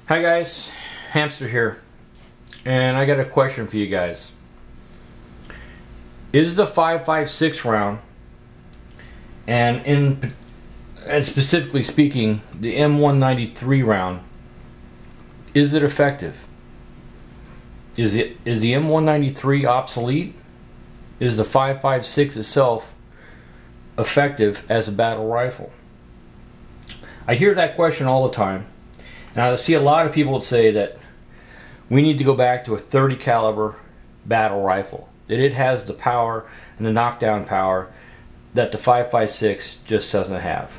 Hi guys, Hamster here, and I got a question for you guys. Is the 5.56 round, and specifically speaking, the M193 round, is it effective? Is the M193 obsolete? Is the 5.56 itself effective as a battle rifle? I hear that question all the time. Now, I see a lot of people say that we need to go back to a 30 caliber battle rifle, that it has the power and the knockdown power that the 5.56 just doesn't have.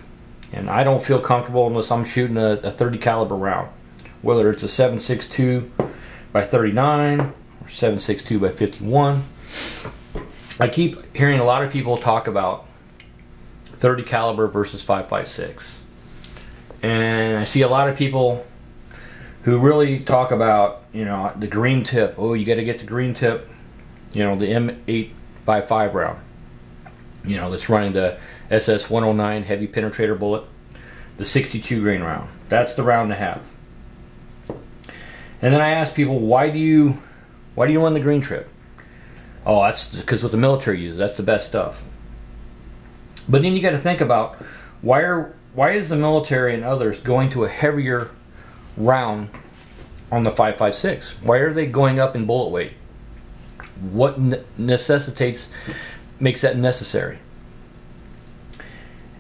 And I don't feel comfortable unless I'm shooting a 30 caliber round, whether it's a 7.62 by 39 or 7.62 by 51. I keep hearing a lot of people talk about 30 caliber versus 5.56. And I see a lot of people who really talk about, the green tip. Oh, you got to get the green tip, the M855 round, that's running the SS-109 heavy penetrator bullet, the 62 grain round. That's the round to have. And then I ask people, why do you want the green tip? Oh, that's because what the military uses. That's the best stuff. But then you got to think about why is the military and others going to a heavier round on the 5.56? Why are they going up in bullet weight? What makes that necessary?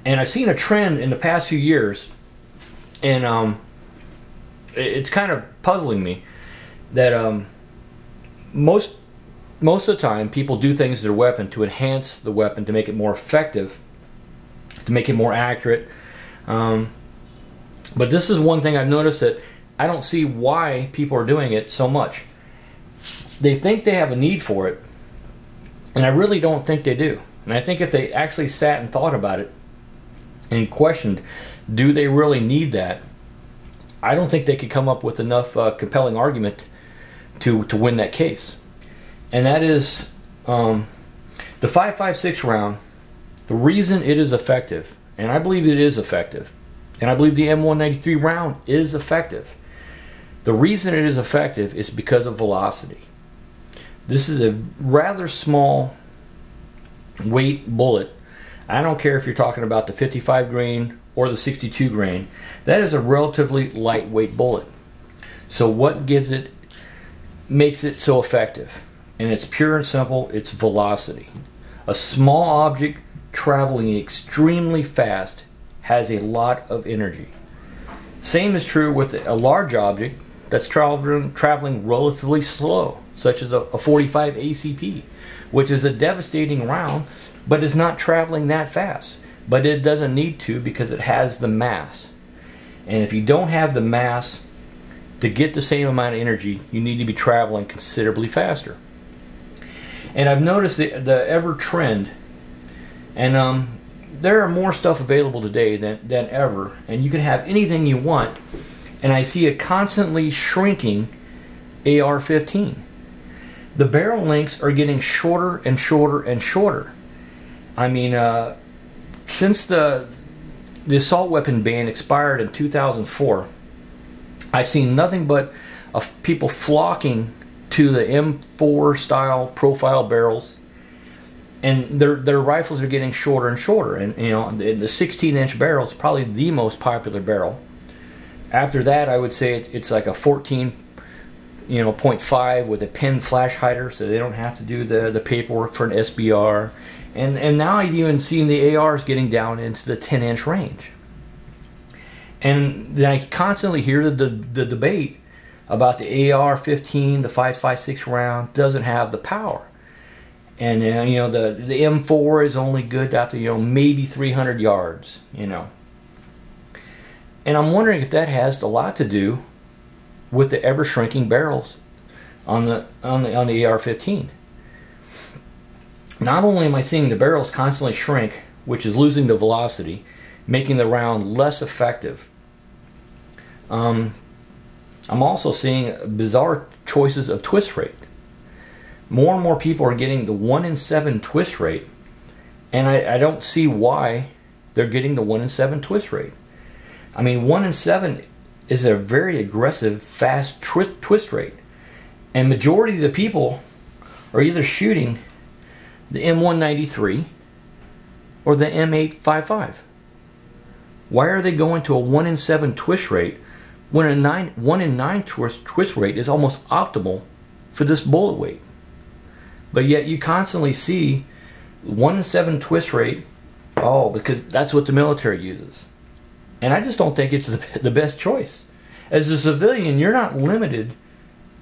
And I've seen a trend in the past few years, and it's kind of puzzling me that most of the time people do things to their weapon to enhance the weapon, to make it more effective, to make it more accurate. But this is one thing I've noticed that I don't see why people are doing it so much. They think they have a need for it, and I really don't think they do. And I think if they actually sat and thought about it and questioned, do they really need that? I don't think they could come up with enough compelling argument to win that case. And that is the 5.56 round. The reason it is effective, and I believe it is effective, and I believe the M193 round is effective. The reason it is effective is because of velocity. This is a rather small weight bullet. I don't care if you're talking about the 55 grain or the 62 grain. That is a relatively lightweight bullet. So what makes it so effective? And it's pure and simple, it's velocity. A small object traveling extremely fast has a lot of energy. Same is true with a large object that's traveling relatively slow, such as a 45 ACP, which is a devastating round, but is not traveling that fast. But it doesn't need to, because it has the mass. And if you don't have the mass to get the same amount of energy, you need to be traveling considerably faster. And I've noticed the ever trend, and there are more stuff available today than ever, and you can have anything you want, and I see a constantly shrinking AR-15. The barrel lengths are getting shorter and shorter and shorter. I mean, since the assault weapon ban expired in 2004, I've seen nothing but people flocking to the M4 style profile barrels, and their rifles are getting shorter and shorter. And the 16-inch barrel is probably the most popular barrel. After that, I would say it's like a 14.5 with a pin flash hider, so they don't have to do the paperwork for an SBR. And now I've even seen the ARs getting down into the 10-inch range. And then I constantly hear the debate about the AR-15, the 5.56 round doesn't have the power. And the M4 is only good out to maybe 300 yards. And I'm wondering if that has a lot to do with the ever shrinking barrels on the AR-15. Not only am I seeing the barrels constantly shrink, which is losing the velocity, making the round less effective, I'm also seeing bizarre choices of twist rate. More and more people are getting the 1 in 7 twist rate, and I don't see why they're getting the 1 in 7 twist rate. I mean, 1 in 7 is a very aggressive, fast twist rate. And majority of the people are either shooting the M193 or the M855. Why are they going to a 1 in 7 twist rate when a 1 in 9 twist rate is almost optimal for this bullet weight? But yet you constantly see 1 in 7 twist rate, oh, because that's what the military uses. And I just don't think it's the best choice. As a civilian, you're not limited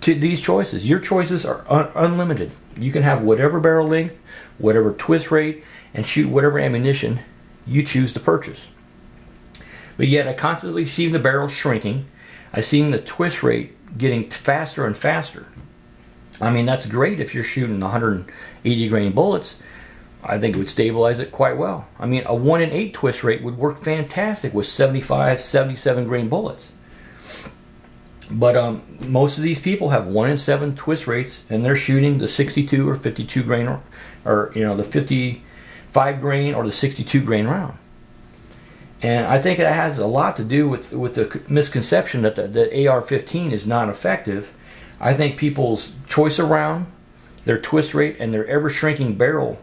to these choices. Your choices are unlimited. You can have whatever barrel length, whatever twist rate, and shoot whatever ammunition you choose to purchase. But yet I constantly see the barrels shrinking. I see the twist rate getting faster and faster. I mean, that's great if you're shooting 180 grain bullets. I think it would stabilize it quite well. I mean, a 1 in 8 twist rate would work fantastic with 75, 77 grain bullets. But most of these people have 1 in 7 twist rates, and they're shooting the 62 or 52 grain, or you know, the 55 grain or the 62 grain round. And I think it has a lot to do with the misconception that the AR-15 is not effective. I think people's choice of round, their twist rate, and their ever shrinking barrel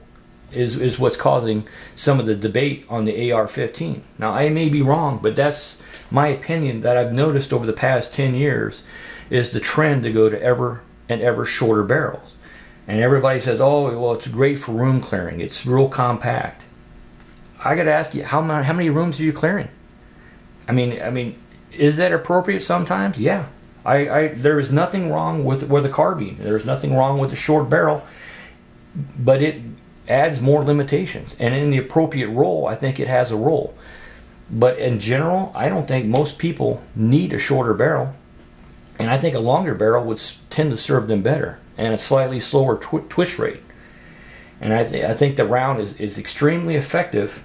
is what's causing some of the debate on the AR-15. Now, I may be wrong, but that's my opinion that I've noticed over the past 10 years is the trend to go to ever and ever shorter barrels. And everybody says, oh, well, it's great for room clearing. It's real compact. I got to ask you, how many rooms are you clearing? I mean, is that appropriate sometimes? Yeah. There is nothing wrong with a carbine. There's nothing wrong with a short barrel, but it adds more limitations. And in the appropriate role, I think it has a role. But in general, I don't think most people need a shorter barrel. And I think a longer barrel would tend to serve them better, and a slightly slower twist rate. And I think the round is extremely effective,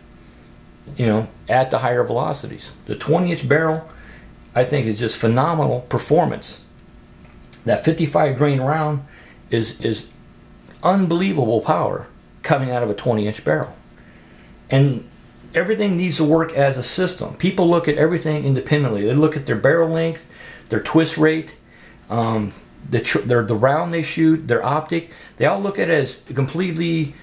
you know, at the higher velocities. The 20-inch barrel, I think, is just phenomenal performance. That 55 grain round is unbelievable power coming out of a 20-inch barrel. And everything needs to work as a system. People look at everything independently. They look at their barrel length, their twist rate, the round they shoot, their optic. They all look at it as completely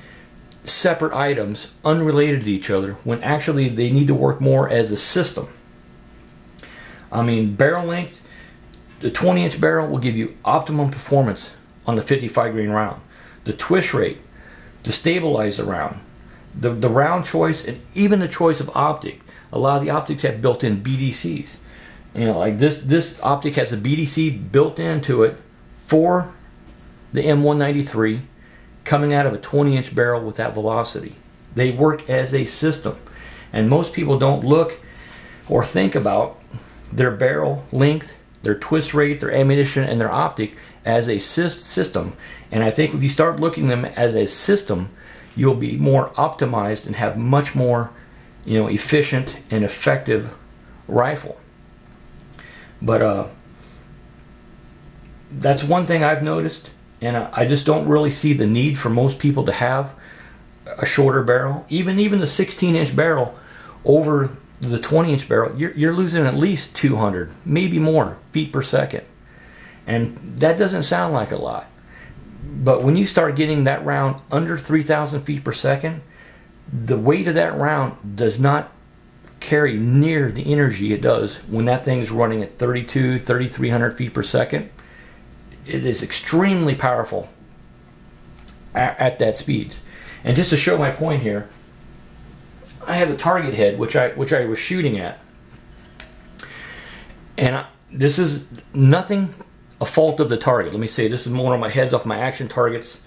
separate items, unrelated to each other, when actually they need to work more as a system. I mean, barrel length, the 20-inch barrel will give you optimum performance on the 55 grain round. The twist rate to stabilize the round. The round choice, and even the choice of optic. A lot of the optics have built-in BDCs. You know, like this optic has a BDC built into it for the M193 coming out of a 20-inch barrel with that velocity. They work as a system. And most people don't look or think about their barrel length, their twist rate, their ammunition, and their optic as a system. And I think if you start looking at them as a system, you'll be more optimized and have much more, you know, efficient and effective rifle. But that's one thing I've noticed, and I just don't really see the need for most people to have a shorter barrel. Even the 16-inch barrel over the 20-inch barrel, you're losing at least 200, maybe more, feet per second. And that doesn't sound like a lot. But when you start getting that round under 3,000 feet per second, the weight of that round does not carry near the energy it does when that thing is running at 3,300 feet per second. It is extremely powerful at that speed. And just to show my point here, I have a target head which I was shooting at, and this is nothing a fault of the target. Let me say, this is one of my heads off my action targets,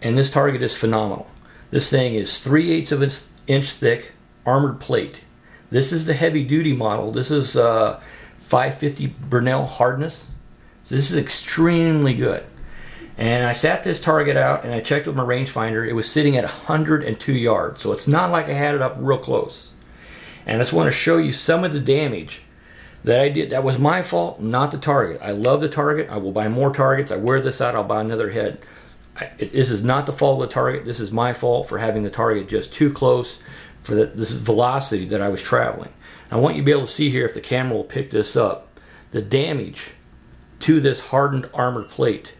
and this target is phenomenal. This thing is 3/8 of an inch thick armored plate. This is the heavy duty model. This is 550 Bernal hardness. So this is extremely good. And I sat this target out and I checked with my rangefinder. It was sitting at 102 yards. So it's not like I had it up real close. And I just want to show you some of the damage that I did. That was my fault, not the target. I love the target. I will buy more targets. I wear this out, I'll buy another head. This is not the fault of the target. This is my fault for having the target just too close for this velocity that I was traveling. I want you to be able to see here, if the camera will pick this up, the damage to this hardened armor plate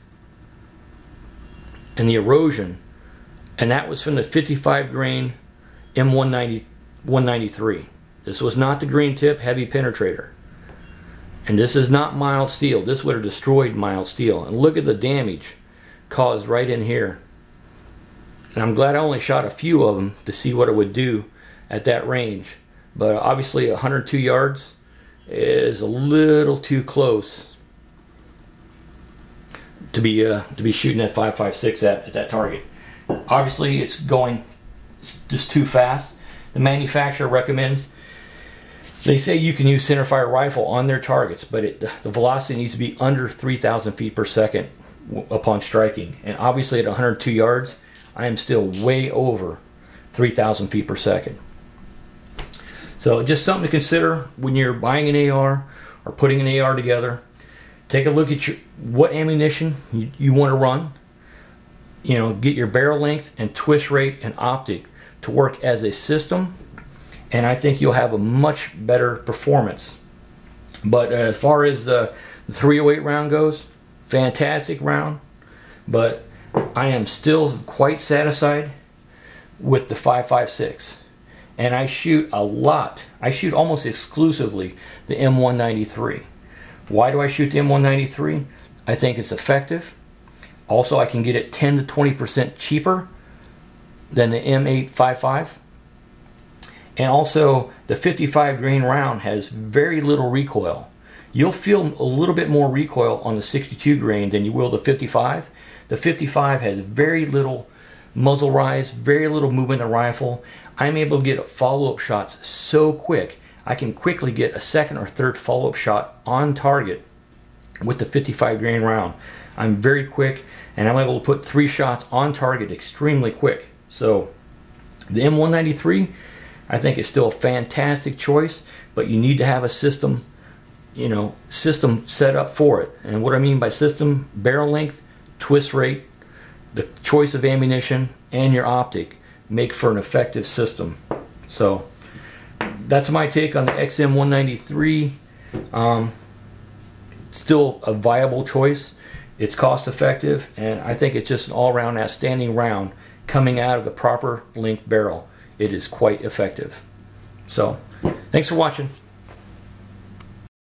and the erosion, and that was from the 55 grain M193. This was not the green tip heavy penetrator, and this is not mild steel. This would have destroyed mild steel. And look at the damage caused right in here. And I'm glad I only shot a few of them to see what it would do at that range, but obviously 102 yards is a little too close to be shooting at 5.56 at that target. Obviously it's going just too fast. The manufacturer recommends, they say you can use centerfire rifle on their targets, but the velocity needs to be under 3,000 feet per second upon striking. And obviously at 102 yards, I am still way over 3,000 feet per second. So just something to consider when you're buying an AR or putting an AR together. Take a look at what ammunition you want to run. You know, get your barrel length and twist rate and optic to work as a system, and I think you'll have a much better performance. But as far as the 308 round goes, fantastic round, but I am still quite satisfied with the 5.56. And I shoot a lot. I shoot almost exclusively the M193. Why do I shoot the M193? I think it's effective. Also, I can get it 10 to 20% cheaper than the M855. And also, the 55 grain round has very little recoil. You'll feel a little bit more recoil on the 62 grain than you will the 55. The 55 has very little muzzle rise, very little movement in the rifle. I'm able to get follow-up shots so quick. I can quickly get a second or third follow-up shot on target with the 55 grain round. I'm very quick, and I'm able to put 3 shots on target extremely quick. So the M193, I think, is still a fantastic choice, but you need to have a system, you know, system set up for it. And what I mean by system: barrel length, twist rate, the choice of ammunition, and your optic make for an effective system. So that's my take on the XM193. Still a viable choice. It's cost effective, and I think it's just an all-around outstanding round coming out of the proper length barrel. It is quite effective. So thanks for watching.